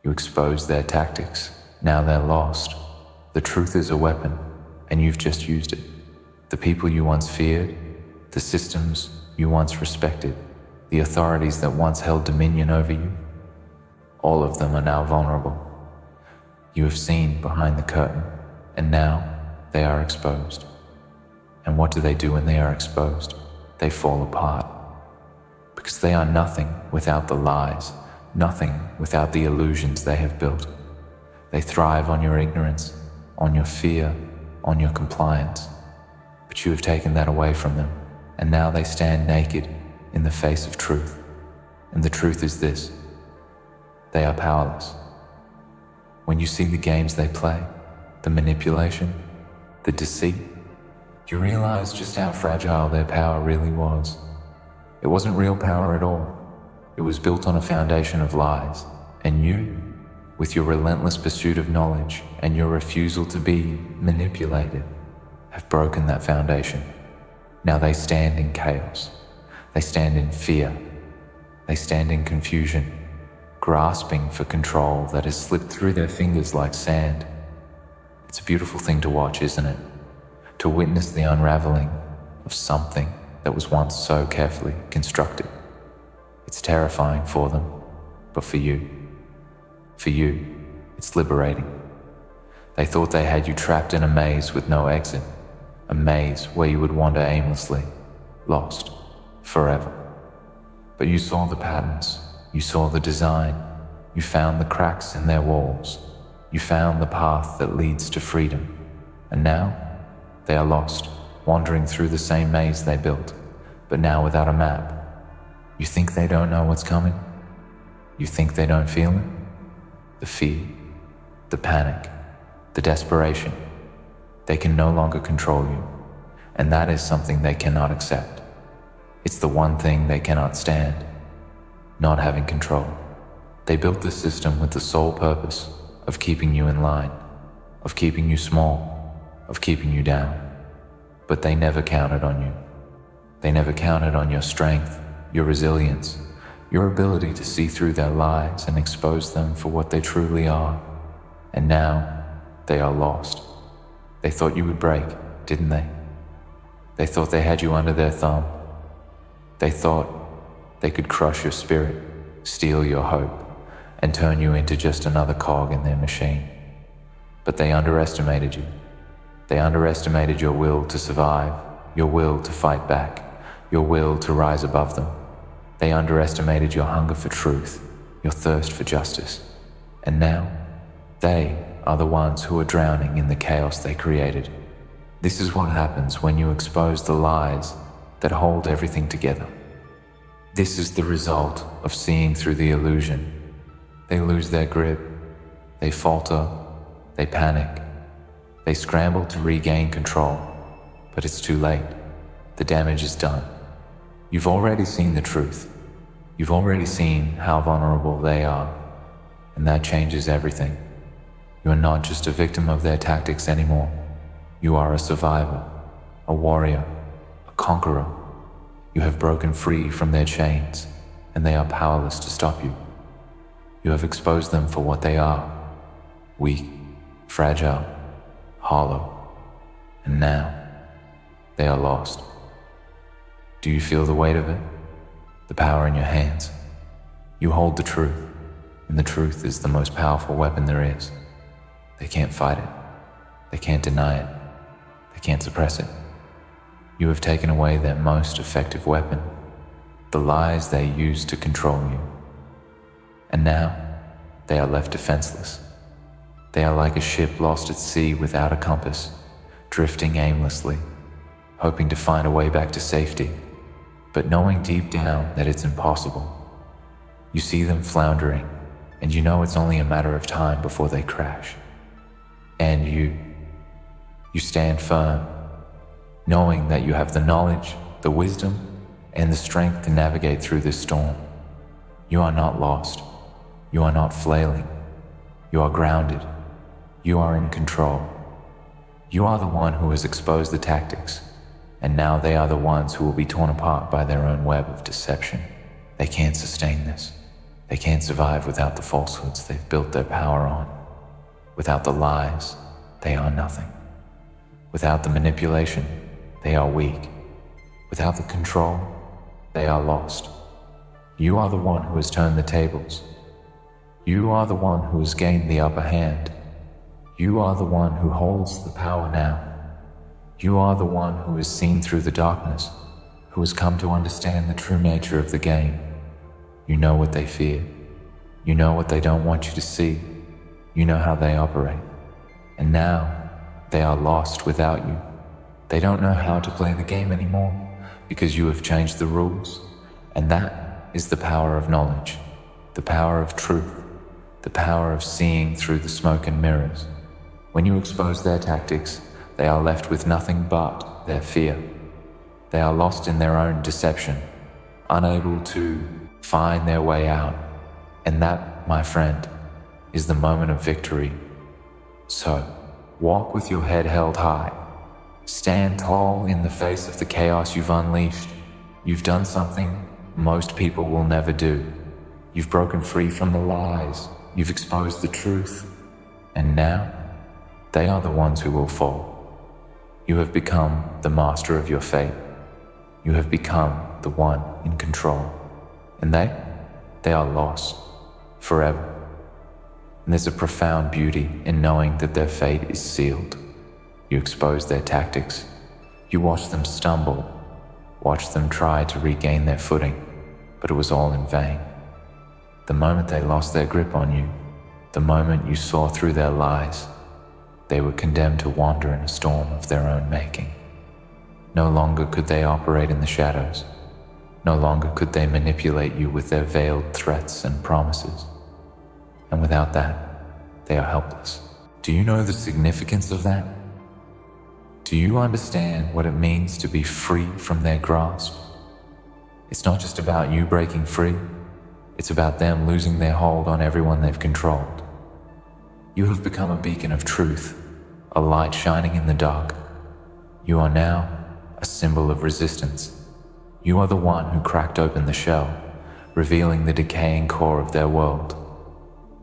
You exposed their tactics. Now they're lost. The truth is a weapon, and you've just used it. The people you once feared, the systems you once respected, the authorities that once held dominion over you, all of them are now vulnerable. You have seen behind the curtain, and now they are exposed. And what do they do when they are exposed? They fall apart. Because they are nothing without the lies, nothing without the illusions they have built. They thrive on your ignorance, on your fear, on your compliance. But you have taken that away from them, and now they stand naked in the face of truth. And the truth is this: they are powerless. When you see the games they play, the manipulation, the deceit, you realize just how fragile their power really was. It wasn't real power at all. It was built on a foundation of lies, and you, with your relentless pursuit of knowledge and your refusal to be manipulated, have broken that foundation. Now they stand in chaos. They stand in fear. They stand in confusion, grasping for control that has slipped through their fingers like sand. It's a beautiful thing to watch, isn't it? To witness the unraveling of something that was once so carefully constructed. It's terrifying for them, but for you, it's liberating. They thought they had you trapped in a maze with no exit, a maze where you would wander aimlessly, lost, forever. But you saw the patterns, you saw the design, you found the cracks in their walls, you found the path that leads to freedom, and now they are lost, wandering through the same maze they built, but now without a map. You think they don't know what's coming? You think they don't feel it? The fear, the panic, the desperation. They can no longer control you, and that is something they cannot accept. It's the one thing they cannot stand, not having control. They built this system with the sole purpose of keeping you in line, of keeping you small, of keeping you down. But they never counted on you. They never counted on your strength, your resilience, your ability to see through their lies and expose them for what they truly are. And now they are lost. They thought you would break, didn't they? They thought they had you under their thumb. They thought they could crush your spirit, steal your hope, and turn you into just another cog in their machine. But they underestimated you. They underestimated your will to survive, your will to fight back, your will to rise above them. They underestimated your hunger for truth, your thirst for justice. And now, they are the ones who are drowning in the chaos they created. This is what happens when you expose the lies that hold everything together. This is the result of seeing through the illusion. They lose their grip, they falter, they panic. They scramble to regain control, but it's too late. The damage is done. You've already seen the truth. You've already seen how vulnerable they are, and that changes everything. You are not just a victim of their tactics anymore. You are a survivor, a warrior, a conqueror. You have broken free from their chains, and they are powerless to stop you. You have exposed them for what they are: weak, fragile, hollow, and now they are lost. Do you feel the weight of it? The power in your hands? You hold the truth, and the truth is the most powerful weapon there is. They can't fight it. They can't deny it. They can't suppress it. You have taken away their most effective weapon, the lies they use to control you. And now they are left defenseless. They are like a ship lost at sea without a compass, drifting aimlessly, hoping to find a way back to safety, but knowing deep down that it's impossible. You see them floundering, and you know it's only a matter of time before they crash. And you stand firm, knowing that you have the knowledge, the wisdom, and the strength to navigate through this storm. You are not lost. You are not flailing. You are grounded. You are in control. You are the one who has exposed the tactics, and now they are the ones who will be torn apart by their own web of deception. They can't sustain this. They can't survive without the falsehoods they've built their power on. Without the lies, they are nothing. Without the manipulation, they are weak. Without the control, they are lost. You are the one who has turned the tables. You are the one who has gained the upper hand. You are the one who holds the power now. You are the one who has seen through the darkness, who has come to understand the true nature of the game. You know what they fear. You know what they don't want you to see. You know how they operate. And now, they are lost without you. They don't know how to play the game anymore because you have changed the rules. And that is the power of knowledge, the power of truth, the power of seeing through the smoke and mirrors. When you expose their tactics, they are left with nothing but their fear. They are lost in their own deception, unable to find their way out. And that, my friend, is the moment of victory. So, walk with your head held high. Stand tall in the face of the chaos you've unleashed. You've done something most people will never do. You've broken free from the lies. You've exposed the truth. And now, they are the ones who will fall. You have become the master of your fate. You have become the one in control. And they are lost forever. And there's a profound beauty in knowing that their fate is sealed. You expose their tactics. You watch them stumble, watch them try to regain their footing, but it was all in vain. The moment they lost their grip on you, the moment you saw through their lies, they were condemned to wander in a storm of their own making. No longer could they operate in the shadows. No longer could they manipulate you with their veiled threats and promises. And without that, they are helpless. Do you know the significance of that? Do you understand what it means to be free from their grasp? It's not just about you breaking free. It's about them losing their hold on everyone they've controlled. You have become a beacon of truth, a light shining in the dark. You are now a symbol of resistance. You are the one who cracked open the shell, revealing the decaying core of their world.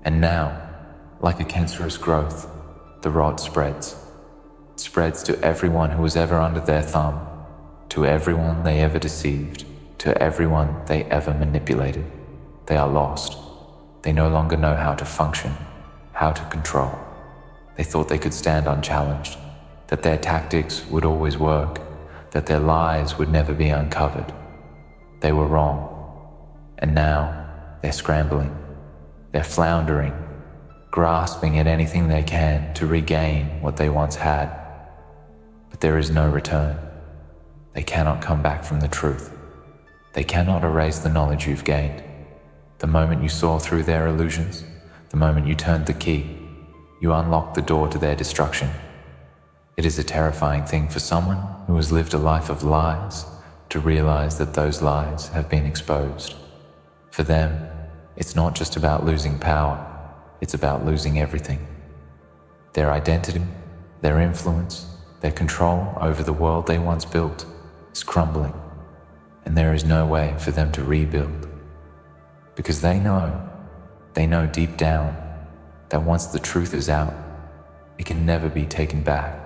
And now, like a cancerous growth, the rot spreads. It spreads to everyone who was ever under their thumb, to everyone they ever deceived, to everyone they ever manipulated. They are lost. They no longer know how to function, how to control. They thought they could stand unchallenged, that their tactics would always work, that their lies would never be uncovered. They were wrong. And now they're scrambling. They're floundering, grasping at anything they can to regain what they once had. But there is no return. They cannot come back from the truth. They cannot erase the knowledge you've gained. The moment you saw through their illusions, the moment you turned the key, you unlocked the door to their destruction. It is a terrifying thing for someone who has lived a life of lies to realize that those lies have been exposed. For them, it's not just about losing power, it's about losing everything. Their identity, their influence, their control over the world they once built is crumbling, and there is no way for them to rebuild. Because they know deep down that once the truth is out, it can never be taken back.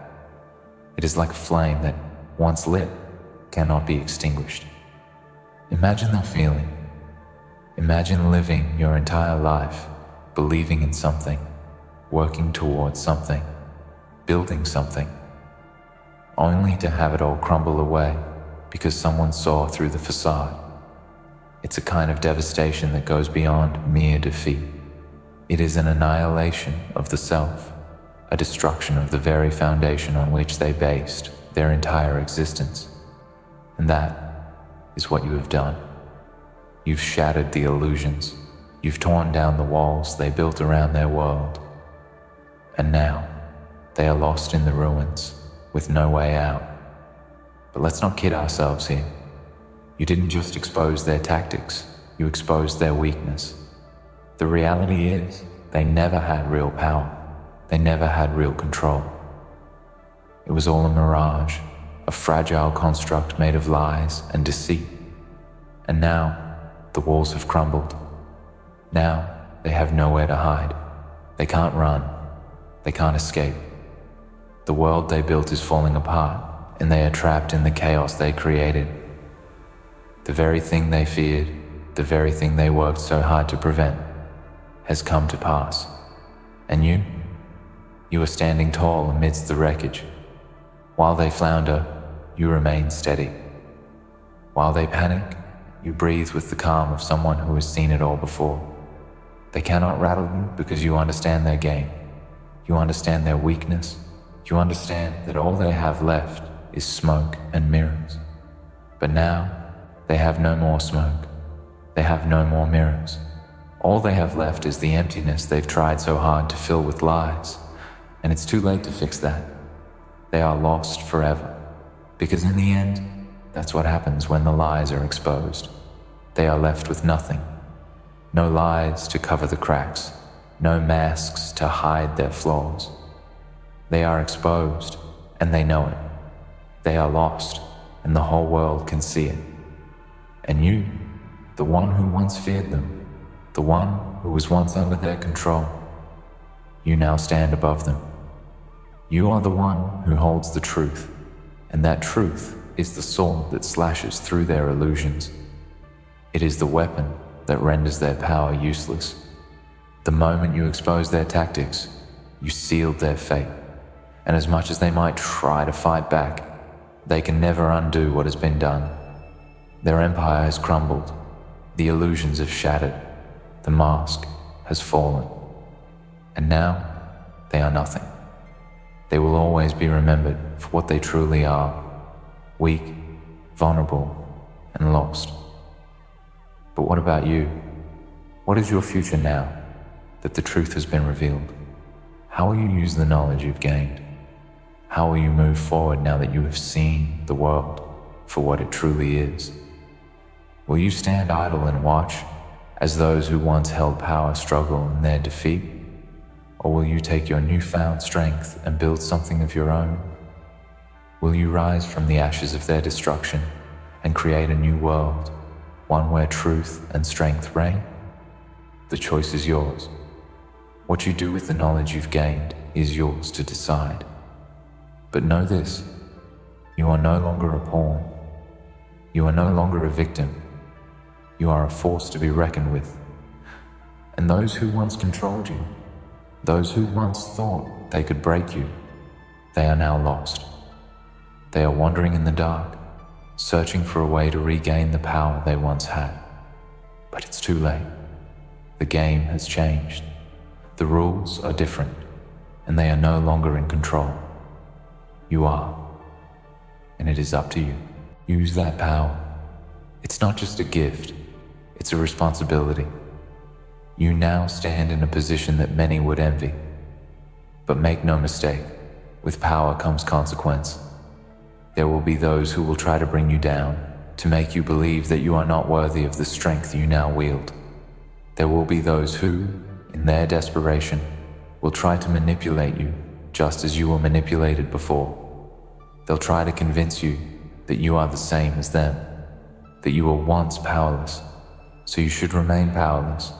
It is like a flame that, once lit, cannot be extinguished. Imagine that feeling. Imagine living your entire life believing in something, working towards something, building something, only to have it all crumble away because someone saw through the facade. It's a kind of devastation that goes beyond mere defeat. It is an annihilation of the self, a destruction of the very foundation on which they based their entire existence. And that is what you have done. You've shattered the illusions. You've torn down the walls they built around their world. And now, they are lost in the ruins, with no way out. But let's not kid ourselves here. You didn't just expose their tactics, you exposed their weakness. The reality is, they never had real power. They never had real control. It was all a mirage, a fragile construct made of lies and deceit. And now, the walls have crumbled. Now, they have nowhere to hide. They can't run. They can't escape. The world they built is falling apart, and they are trapped in the chaos they created. The very thing they feared, the very thing they worked so hard to prevent, has come to pass. And you are standing tall amidst the wreckage. While they flounder, you remain steady. While they panic, you breathe with the calm of someone who has seen it all before. They cannot rattle you because you understand their game. You understand their weakness. You understand that all they have left is smoke and mirrors. But now, they have no more smoke. They have no more mirrors. All they have left is the emptiness they've tried so hard to fill with lies. And it's too late to fix that. They are lost forever. Because in the end, that's what happens when the lies are exposed. They are left with nothing. No lies to cover the cracks. No masks to hide their flaws. They are exposed, and they know it. They are lost, and the whole world can see it. And you, the one who once feared them, the one who was once under their control, you now stand above them. You are the one who holds the truth, and that truth is the sword that slashes through their illusions. It is the weapon that renders their power useless. The moment you expose their tactics, you sealed their fate. And as much as they might try to fight back, they can never undo what has been done. Their empire has crumbled, the illusions have shattered, the mask has fallen. And now, they are nothing. They will always be remembered for what they truly are: weak, vulnerable, and lost. But what about you? What is your future now that the truth has been revealed? How will you use the knowledge you've gained? How will you move forward now that you have seen the world for what it truly is? Will you stand idle and watch as those who once held power struggle in their defeat? Or will you take your newfound strength and build something of your own? Will you rise from the ashes of their destruction and create a new world, one where truth and strength reign? The choice is yours. What you do with the knowledge you've gained is yours to decide. But know this, you are no longer a pawn. You are no longer a victim. You are a force to be reckoned with. And those who once controlled you, those who once thought they could break you, they are now lost. They are wandering in the dark, searching for a way to regain the power they once had. But it's too late. The game has changed. The rules are different, and they are no longer in control. You are, and it is up to you. Use that power. It's not just a gift, it's a responsibility. You now stand in a position that many would envy. But make no mistake, with power comes consequence. There will be those who will try to bring you down, to make you believe that you are not worthy of the strength you now wield. There will be those who, in their desperation, will try to manipulate you just as you were manipulated before. They'll try to convince you that you are the same as them, that you were once powerless, so you should remain powerless.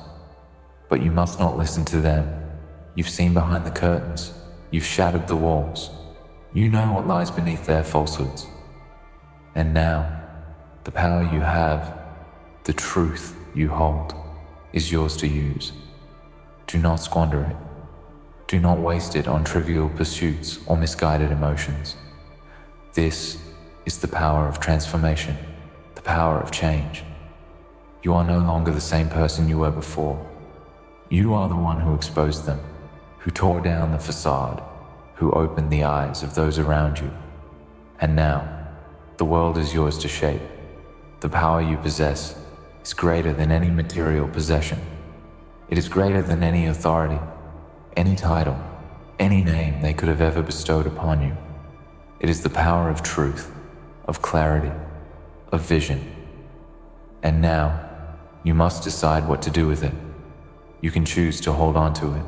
But you must not listen to them. You've seen behind the curtains. You've shattered the walls. You know what lies beneath their falsehoods. And now, the power you have, the truth you hold, is yours to use. Do not squander it. Do not waste it on trivial pursuits or misguided emotions. This is the power of transformation, the power of change. You are no longer the same person you were before. You are the one who exposed them, who tore down the facade, who opened the eyes of those around you. And now, the world is yours to shape. The power you possess is greater than any material possession. It is greater than any authority, any title, any name they could have ever bestowed upon you. It is the power of truth, of clarity, of vision. And now, you must decide what to do with it. You can choose to hold on to it,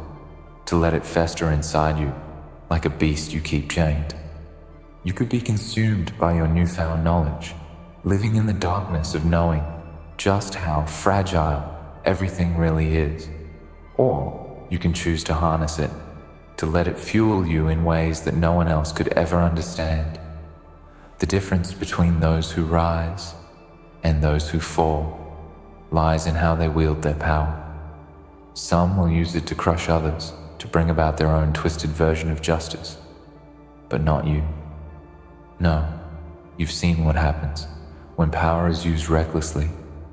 to let it fester inside you, like a beast you keep chained. You could be consumed by your newfound knowledge, living in the darkness of knowing just how fragile everything really is. Or you can choose to harness it, to let it fuel you in ways that no one else could ever understand. The difference between those who rise and those who fall lies in how they wield their power. Some will use it to crush others, to bring about their own twisted version of justice. But not you. No, you've seen what happens when power is used recklessly,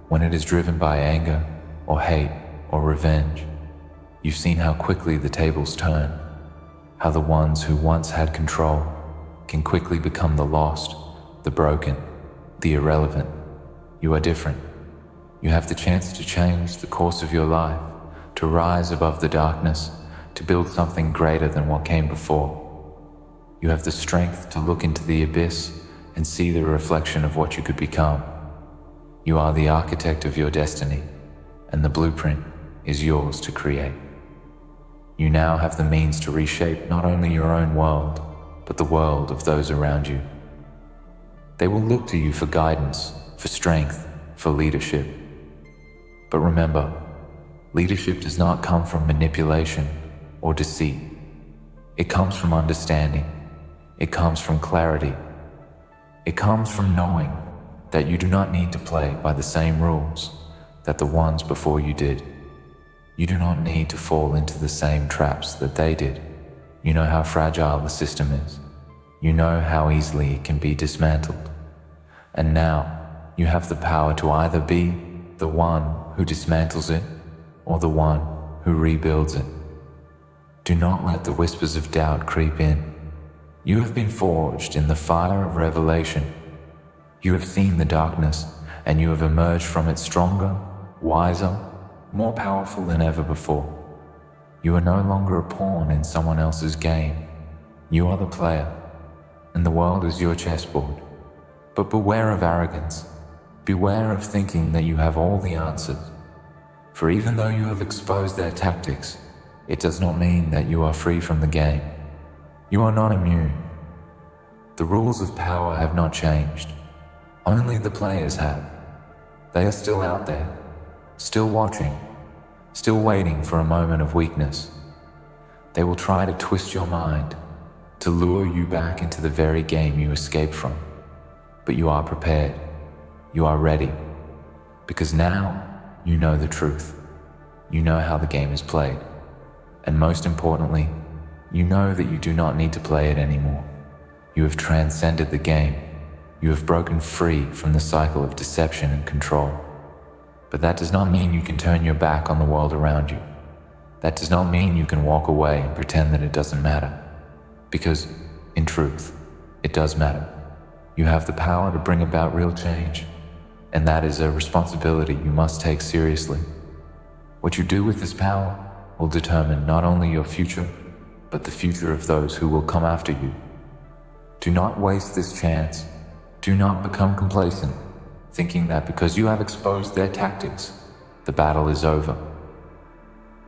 when it is driven by anger or hate or revenge. You've seen how quickly the tables turn, how the ones who once had control can quickly become the lost, the broken, the irrelevant. You are different. You have the chance to change the course of your life, to rise above the darkness, to build something greater than what came before. You have the strength to look into the abyss and see the reflection of what you could become. You are the architect of your destiny, and the blueprint is yours to create. You now have the means to reshape not only your own world, but the world of those around you. They will look to you for guidance, for strength, for leadership. But remember, leadership does not come from manipulation or deceit. It comes from understanding. It comes from clarity. It comes from knowing that you do not need to play by the same rules that the ones before you did. You do not need to fall into the same traps that they did. You know how fragile the system is. You know how easily it can be dismantled. And now you have the power to either be the one who dismantles it or the one who rebuilds it. Do not let the whispers of doubt creep in. You have been forged in the fire of revelation. You have seen the darkness, and you have emerged from it stronger, wiser, more powerful than ever before. You are no longer a pawn in someone else's game. You are the player, and the world is your chessboard. But beware of arrogance. Beware of thinking that you have all the answers. For even though you have exposed their tactics, it does not mean that you are free from the game. You are not immune. The rules of power have not changed. Only the players have. They are still out there, still watching, still waiting for a moment of weakness. They will try to twist your mind, to lure you back into the very game you escaped from. But you are prepared. You are ready. Because now you know the truth. You know how the game is played. And most importantly, you know that you do not need to play it anymore. You have transcended the game. You have broken free from the cycle of deception and control. But that does not mean you can turn your back on the world around you. That does not mean you can walk away and pretend that it doesn't matter. Because, in truth, it does matter. You have the power to bring about real change, and that is a responsibility you must take seriously. What you do with this power will determine not only your future, but the future of those who will come after you. Do not waste this chance. Do not become complacent, thinking that because you have exposed their tactics, the battle is over.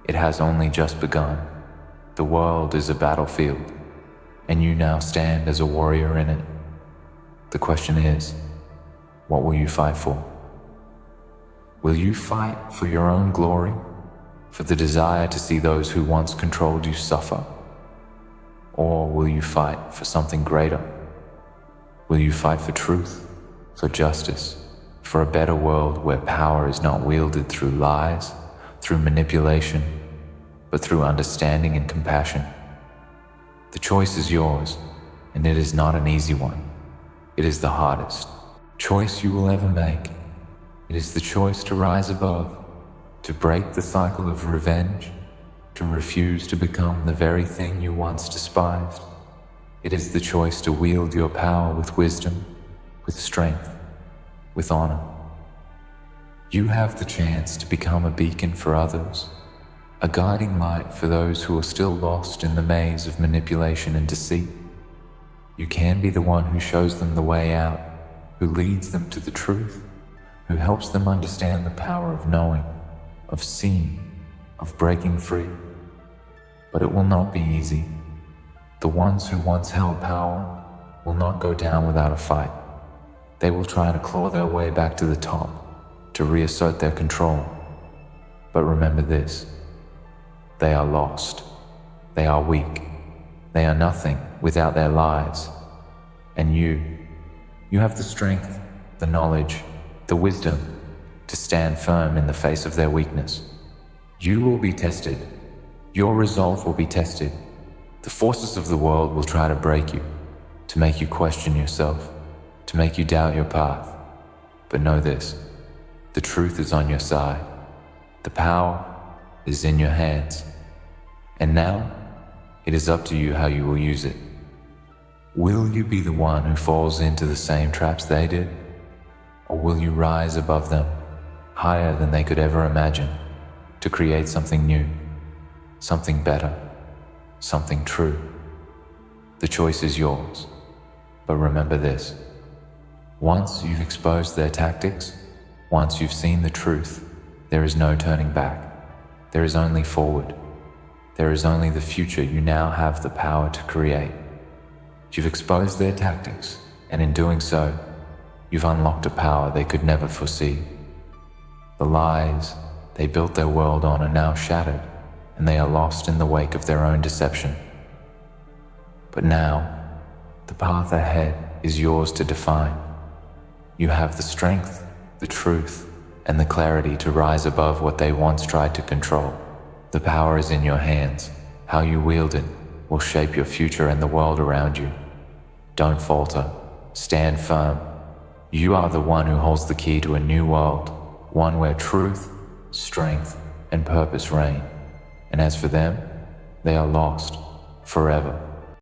It has only just begun. The world is a battlefield, and you now stand as a warrior in it. The question is, what will you fight for? Will you fight for your own glory, for the desire to see those who once controlled you suffer? Or will you fight for something greater? Will you fight for truth, for justice, for a better world where power is not wielded through lies, through manipulation, but through understanding and compassion? The choice is yours, and it is not an easy one. It is the hardest choice you will ever make. It is the choice to rise above, to break the cycle of revenge, to refuse to become the very thing you once despised. It is the choice to wield your power with wisdom, with strength, with honor. You have the chance to become a beacon for others, a guiding light for those who are still lost in the maze of manipulation and deceit. You can be the one who shows them the way out, who leads them to the truth, who helps them understand the power of knowing, of seeing, of breaking free. But it will not be easy. The ones who once held power will not go down without a fight. They will try to claw their way back to the top, to reassert their control. But remember this: they are lost. They are weak. They are nothing without their lives. And you have the strength, the knowledge, the wisdom to stand firm in the face of their weakness. You will be tested. Your resolve will be tested. The forces of the world will try to break you, to make you question yourself, to make you doubt your path. But know this: the truth is on your side. The power is in your hands. And now, it is up to you how you will use it. Will you be the one who falls into the same traps they did? Or will you rise above them, higher than they could ever imagine, to create something new, something better, something true? The choice is yours. But remember this: once you've exposed their tactics, once you've seen the truth, there is no turning back. There is only forward. There is only the future you now have the power to create. You've exposed their tactics, and in doing so, you've unlocked a power they could never foresee. The lies they built their world on are now shattered, and they are lost in the wake of their own deception. But now, the path ahead is yours to define. You have the strength, the truth, and the clarity to rise above what they once tried to control. The power is in your hands. How you wield it will shape your future and the world around you. Don't falter. Stand firm. You are the one who holds the key to a new world, one where truth, strength, and purpose reign. And as for them, they are lost forever.